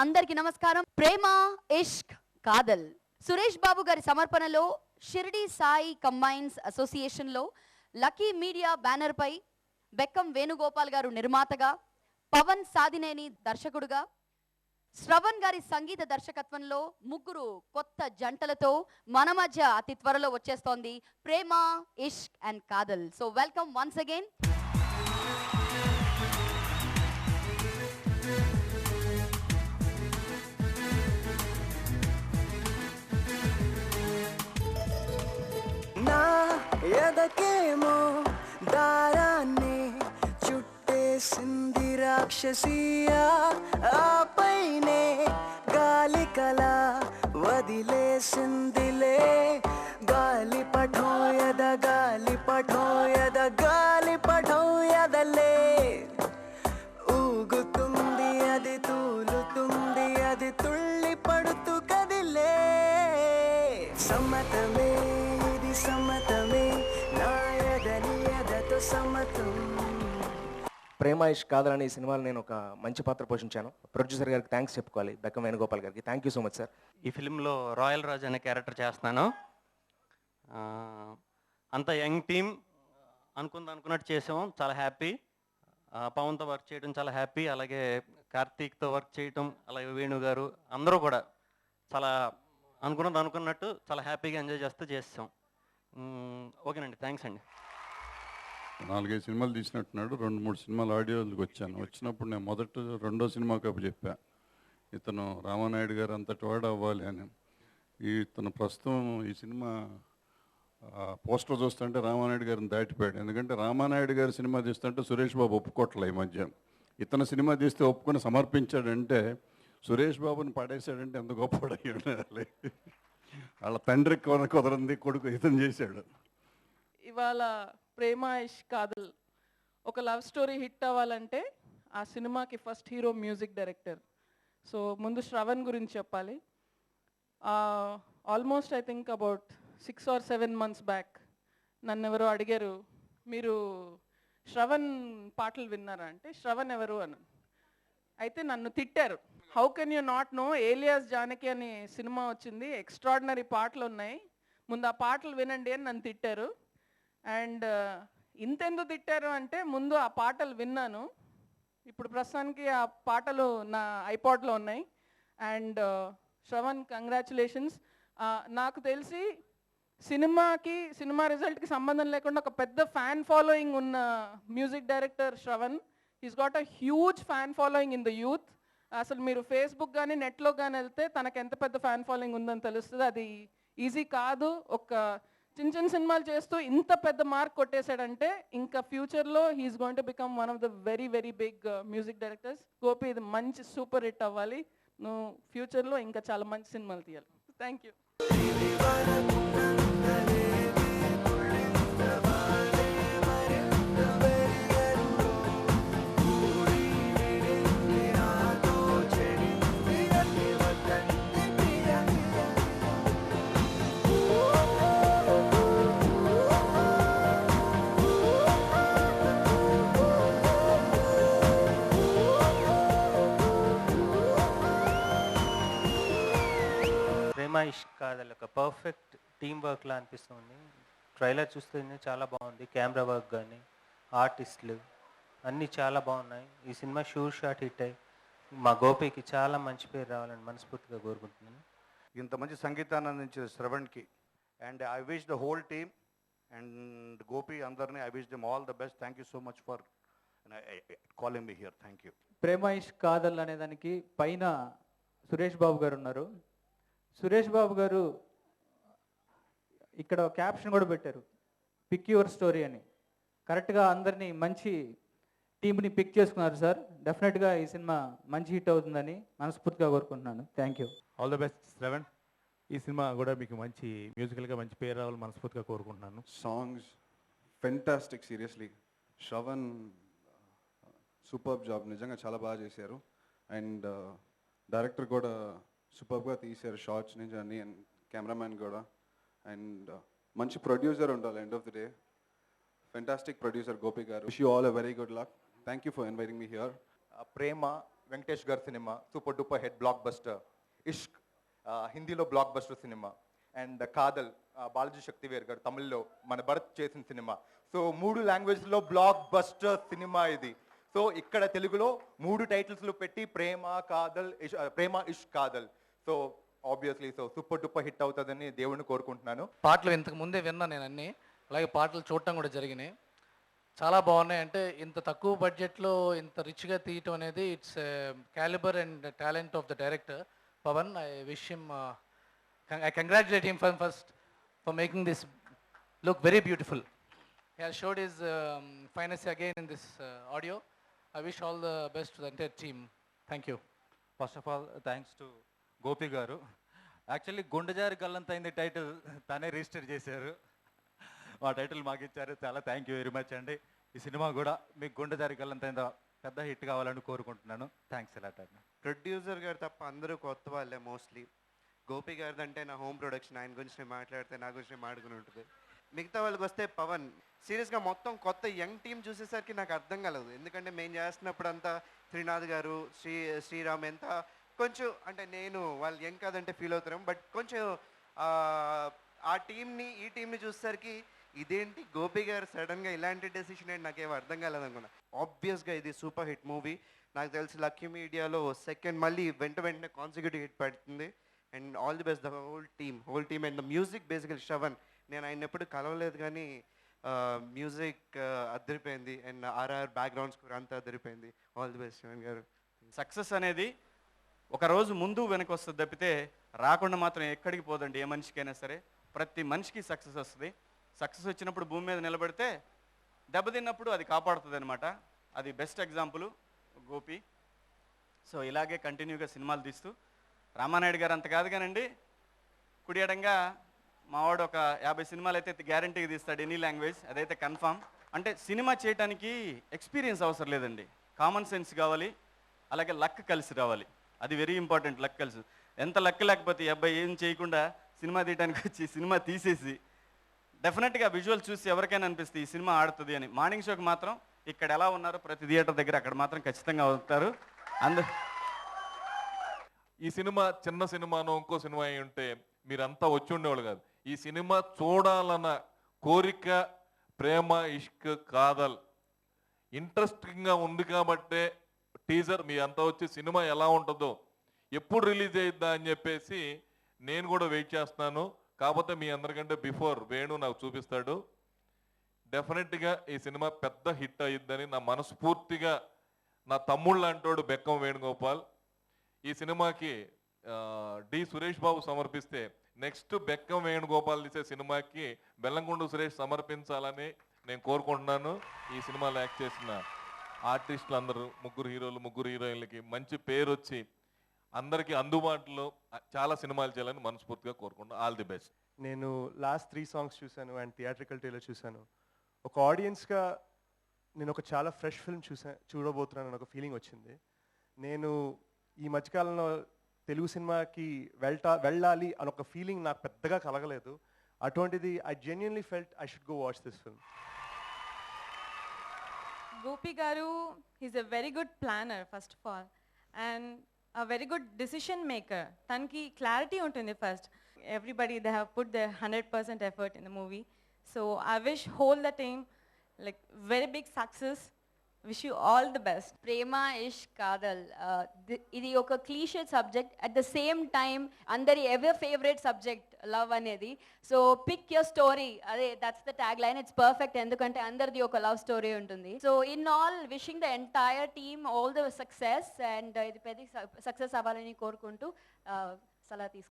అందరికి నమస్కారం. ప్రేమ ఇష్క్ కాదల్ సురేష్ బాబు గారి సమర్పణలో షిరిడి సాయి కంబైన్స్ అసోసియేషన్ లో లక్కీ మీడియా బ్యానర్ పై బెక్కం వేణుగోపాల్ గారు నిర్మాతగా, పవన్ సాదినేని దర్శకుడుగా, శ్రవణ్ గారి సంగీత దర్శకత్వంలో ముగ్గురు కొత్త జంటలతో మన మధ్య అతి త్వరలో వచ్చేస్తోంది Prema Ishq and Kaadhal. So welcome once again. ఎదకేమో దారాన్ని చుట్టేసింది రాక్షసియా, ఆపైనే గాలి కల వదిలేసిందిలే. గాలి పఠోయద గాలి పఠోయద గాలి పఠోయదలే. ఊగుతుంది అది, తూలుతుంది అది, తుళ్ళి పడుతూ కదిలే. సమ్మతమే సమతమే నాయదని ఎదతో సమతం. ప్రేమ ఇష్క్ కాదల్ అనే ఈ సినిమాలో నేను ఒక మంచి పాత్ర పోషించాను. ప్రొడ్యూసర్ గారికి థ్యాంక్స్ చెప్పుకోవాలి, బెక్కం వేణుగోపాల్ గారికి. Thank you so much sir. ఈ ఫిలింలో రాయల్ రాజ్ అనే క్యారెక్టర్ చేస్తున్నాను. అంత యంగ్ టీమ్ అనుకున్నట్టు చేసాము, చాలా హ్యాపీ. పవన్తో వర్క్ చేయడం చాలా హ్యాపీ, అలాగే కార్తీక్తో వర్క్ చేయటం, అలాగే వేణు గారు అందరూ కూడా చాలా అనుకున్నట్టు చాలా హ్యాపీగా ఎంజాయ్ చేస్తూ చేసాం. ఓకేనండి, థ్యాంక్స్ అండి. 4-5 సినిమాలు తీసినట్టున్నాడు. 2-3 సినిమాలు ఆడియోలకు వచ్చాను. వచ్చినప్పుడు నేను రెండో సినిమా కప్పు చెప్పా, ఇతను రామానాయుడు గారు అంతటి వాడు అవ్వాలి అని. ఇతను ప్రస్తుతం ఈ సినిమా పోస్టర్ చూస్తుంటే రామానాయుడు గారిని దాటిపోయాడు. ఎందుకంటే రామానాయుడు గారి సినిమా తీస్తుంటే సురేష్ బాబు ఒప్పుకోవట్లే. ఈ మధ్య ఇతను సినిమా తీస్తే ఒప్పుకొని సమర్పించాడంటే, సురేష్ బాబుని పడేశాడంటే ఎంత గొప్పవాడయ్యాడు. వాళ్ళ తండ్రికి కుదరంది, కొడుకు ఇతను చేశాడు. ఇవాళ ప్రేమ ఇష్క్ కాదల్ ఒక లవ్ స్టోరీ హిట్ అవ్వాలంటే ఆ సినిమాకి first hero music director. So ముందు శ్రవణ్ గురించి చెప్పాలి. Almost I think about 6 or 7 months back నన్ను ఎవరో అడిగారు, మీరు శ్రవణ్ పాటలు విన్నారా అంటే, శ్రవణ్ ఎవరు అని. అయితే నన్ను తిట్టారు, how can you not know, alias Janaki అనే సినిమా వచ్చింది, ఎక్స్ట్రాడినరీ పాటలు ఉన్నాయి, ముందు ఆ పాటలు వినండి అని నన్ను తిట్టారు. అండ్ ఇంతెందుకు తిట్టారు అంటే, ముందు ఆ పాటలు విన్నాను. ఇప్పుడు ప్రస్తుతానికి ఆ పాటలు నా ఐపాడ్లో ఉన్నాయి. And Shravan, congratulations. నాకు తెలిసి సినిమా రిజల్ట్కి సంబంధం లేకుండా ఒక పెద్ద ఫ్యాన్ ఫాలోయింగ్ ఉన్న music director Shravan. He's got a huge fan following in the youth. అసలు మీరు ఫేస్బుక్ కానీ నెట్లో కానీ వెళ్తే తనకు ఎంత పెద్ద ఫ్యాన్ ఫాలోయింగ్ ఉందని తెలుస్తుంది. అది ఈజీ కాదు. ఒక చిన్న సినిమాలు చేస్తూ ఇంత పెద్ద మార్క్ కొట్టేశాడంటే ఇంకా ఫ్యూచర్లో he's going to become one of the very very big music directors. Gopi, ఇది మంచి సూపర్ హిట్ అవ్వాలి, నువ్వు ఫ్యూచర్లో ఇంకా చాలా మంచి సినిమాలు తీయాలి. Thank you. ప్రేమ ఇష్క్ కాదల్ ఒక పర్ఫెక్ట్ టీమ్ వర్క్లా అనిపిస్తుంది. ట్రైలర్ చూస్తేనే చాలా బాగుంది. కెమెరా వర్క్ కానీ, ఆర్టిస్టులు అన్నీ చాలా బాగున్నాయి. ఈ సినిమా షూర్ షాట్ హిట్ అయ్యి మా గోపికి చాలా మంచి పేరు రావాలని మనస్ఫూర్తిగా కోరుకుంటున్నాను. ఇంత మంచి సంగీతాన్ని అందించిన శ్రవణ్కి and I wish the whole team and Gopi అందరినీ I wish them all the best. Thank you so much for calling me here. Thank you. Prema ఇష్క్ కాదల్ అనే దానికి పైన సురేష్ బాబు గారు ఉన్నారు. సురేష్ బాబు గారు ఇక్కడ క్యాప్షన్ కూడా పెట్టారు, పిక్ యువర్ స్టోరీ అని. కరెక్ట్గా అందరినీ మంచి టీంని పిక్ చేసుకున్నారు సార్. డెఫినెట్గా ఈ సినిమా మంచి హిట్ అవుతుందని మనస్ఫూర్తిగా కోరుకుంటున్నాను. Thank you. All the best Shravan. ఈ సినిమా కూడా మీకు మంచి మ్యూజికల్గా మంచి పేరు రావాలని మనస్ఫూర్తిగా కోరుకుంటున్నాను. Songs fantastic, seriously. Shravan superb job, నిజంగా చాలా బాగా చేశారు. అండ్ డైరెక్టర్ కూడా సూపర్గా తీశారు, షార్ట్స్ నుంచి అన్ని. అండ్ కెమెరామ్యాన్ కూడా. అండ్ మంచి ప్రొడ్యూసర్ ఉండాలి end of the day. Fantastic producer Gopi garu. Wish you all a very good luck. Thank you for inviting me here. Prema Venkatesh గారి సినిమా, super duper hit blockbuster. Ishq హిందీలో బ్లాక్ బస్టర్ సినిమా. And Kaadhal Balaji Sakthivel garu తమిళ్లో మన భరత్ చేసిన సినిమా. సో 3 లాంగ్వేజ్లో బ్లాక్ బస్టర్ సినిమా ఇది. సో ఇక్కడ తెలుగులో 3 టైటిల్స్లో పెట్టి ప్రేమ కాదల్ ప్రేమ ఇష్క్ Kaadhal. So obviously so super duper hit అవుతుందని దేవుడిని కోరుకుంటున్నాను. పాటలు ఇంతకు ముందే విన్నాను నేను అన్నీ, అలాగే పాటలు చూడటం కూడా జరిగినాయి. చాలా బాగున్నాయి. అంటే ఇంత తక్కువ బడ్జెట్లో ఇంత రిచ్గా తీయటం అనేది it's calibre and talent of the director Pawan. I wish him, I congratulate him first for making this look very beautiful. He has showed his finest again in this audio. I wish all the best to the entire team. Thank you. First of all thanks to Gopi గారు. Actually గుండెజారి గల్లంతైంది title తనే register చేశారు, మా title మాకు ఇచ్చారు. చాలా thank you very much అండి. ఈ cinema కూడా మీకు గుండెజారి గల్లంతైందో పెద్ద హిట్ కావాలని కోరుకుంటున్నాను. థ్యాంక్స్ ఎలా అండి. ప్రొడ్యూసర్ గారు తప్ప అందరూ కొత్త వాళ్ళే మోస్ట్లీ. గోపి గారిది అంటే నా హోమ్ ప్రొడక్షన్, ఆయన గురించి నేను మాట్లాడితే నా గురించి నేను మాట్లాడుకుని ఉంటుంది. మిగతా వాళ్ళకి వస్తే పవన్ సీరియస్గా మొత్తం కొత్త యంగ్ టీం చూసేసరికి నాకు అర్థం కలదు. ఎందుకంటే మేము చేస్తున్నప్పుడు అంతా శ్రీనాథ్ గారు శ్రీరామ్ ఎంత కొంచెం అంటే నేను వాళ్ళు యంగ్ కాదంటే ఫీల్ అవుతారేమో, బట్ కొంచెం ఆ టీంని ఈ టీంని చూసేసరికి ఇదేంటి గోపి గారు సడన్గా ఇలాంటి డెసిషన్ ఏంటి నాకేమో అర్థం కాలేదు అనుకున్నా. ఆబ్వియస్గా ఇది సూపర్ హిట్ మూవీ. నాకు తెలిసి లక్కీ మీడియాలో సెకండ్ మళ్ళీ వెంటనే కాన్సిక్యూటివ్ హిట్ పడుతుంది. And all the best the whole team and the music బేసికల్ శ్రవణ్. నేను ఆయన ఎప్పుడు కలవలేదు కానీ మ్యూజిక్ అదిరిపోయింది. అండ్ ఆర్ఆర్ బ్యాక్గ్రౌండ్ స్కోర్ అంతా అదిరిపోయింది. ఆల్ ది బెస్ట్ శ్రవణ్ గారు. సక్సెస్ అనేది ఒక రోజు ముందు వెనక వస్తుంది తప్పితే రాకుండా మాత్రం ఎక్కడికి పోదండి. ఏ మనిషికైనా సరే ప్రతి మనిషికి సక్సెస్ వస్తుంది. సక్సెస్ వచ్చినప్పుడు భూమి మీద నిలబడితే దెబ్బతిన్నప్పుడు అది కాపాడుతుంది అనమాట. అది బెస్ట్ ఎగ్జాంపుల్ గోపి. సో ఇలాగే కంటిన్యూగా సినిమాలు తీస్తూ రామానాయుడు గారు అంత కాదు కానండి, కుడియడంగా మావాడు ఒక 50 సినిమాలు అయితే గ్యారంటీగా తీస్తాడు ఎనీ లాంగ్వేజ్, అదైతే కన్ఫామ్. అంటే సినిమా చేయడానికి ఎక్స్పీరియన్స్ అవసరం లేదండి, కామన్ సెన్స్ కావాలి, అలాగే లక్ కలిసి రావాలి. అది వెరీ ఇంపార్టెంట్. లక్ కలిసి, ఎంత లక్ లేకపోతే ఈ అబ్బాయి ఏం చేయకుండా సినిమా తీయడానికి వచ్చి సినిమా తీసేసి డెఫినెట్గా విజువల్ చూసి ఎవరికైనా అనిపిస్తుంది ఈ సినిమా ఆడుతుంది అని. మార్నింగ్ షోకి మాత్రం ఇక్కడ ఎలా ఉన్నారో ప్రతి థియేటర్ దగ్గర అక్కడ మాత్రం ఖచ్చితంగా అవుతారు అందరు. ఈ సినిమా చిన్న సినిమానో ఇంకో సినిమా అయి ఉంటే మీరంతా వచ్చి ఉండేవాళ్ళు కాదు. ఈ సినిమా చూడాలన్న కోరిక ప్రేమ ఇష్క్ కాదల్ ఇంట్రెస్టింగ్గా ఉంది కాబట్టే టీజర్ మీ అంతా వచ్చి సినిమా ఎలా ఉంటుందో ఎప్పుడు రిలీజ్ అయిద్దా అని చెప్పేసి నేను కూడా వెయిట్ చేస్తున్నాను. కాకపోతే మీ అందరికంటే బిఫోర్ వేణు నాకు చూపిస్తాడు. డెఫినెట్గా ఈ సినిమా పెద్ద హిట్ అయ్యిద్దని నా మనస్ఫూర్తిగా నా తమ్ముళ్ళు అంటాడు బెక్కం వేణుగోపాల్. ఈ సినిమాకి డి సురేష్ బాబు సమర్పిస్తే నెక్స్ట్ బెక్కం వేణుగోపాల్ తీసే సినిమాకి బెల్లంకొండ సురేష్ సమర్పించాలని నేను కోరుకుంటున్నాను. ఈ సినిమాలో యాక్ట్ చేసిన ఆర్టిస్టులు అందరూ, 3 హీరోలు 3 హీరోయిన్లకి మంచి పేరు వచ్చి అందరికీ అందుబాటులో చాలా సినిమాలు చేయాలని మనస్ఫూర్తిగా కోరుకుంటున్నాను. All the best. నేను లాస్ట్ 3 సాంగ్స్ చూశాను అండ్ థియేట్రికల్ ట్రైలర్ చూశాను. ఒక ఆడియన్స్గా నేను ఒక చాలా ఫ్రెష్ ఫిల్మ్ చూడబోతున్నాను ఒక ఫీలింగ్ వచ్చింది. నేను ఈ మధ్యకాలంలో తెలుగు సినిమాకి వెళ్ళాలి అని ఒక ఫీలింగ్ నాకు పెద్దగా కలగలేదు. అటువంటిది I genuinely felt I should go watch this film. Gopi Garu, he's a very good planner first of all and a very good decision maker. Tanki clarity untundi first. Everybody they have put their 100% effort in the movie. So I wish whole the team like very big success. Wish you all the best. ప్రేమ ఇష్క్ కాదల్ ఇది ఒక cliche subject, at the same time అందరి ever favourite subject love అనేది. So pick your story, అదే that's the tag line. It's perfect, ఎందుకంటే అందరిది ఒక లవ్ స్టోరీ ఉంటుంది. So in all wishing the entire team all the success and ఇది పెద్ద success అవ్వాలని కోరుకుంటూ సలహా తీసుకుంటాను.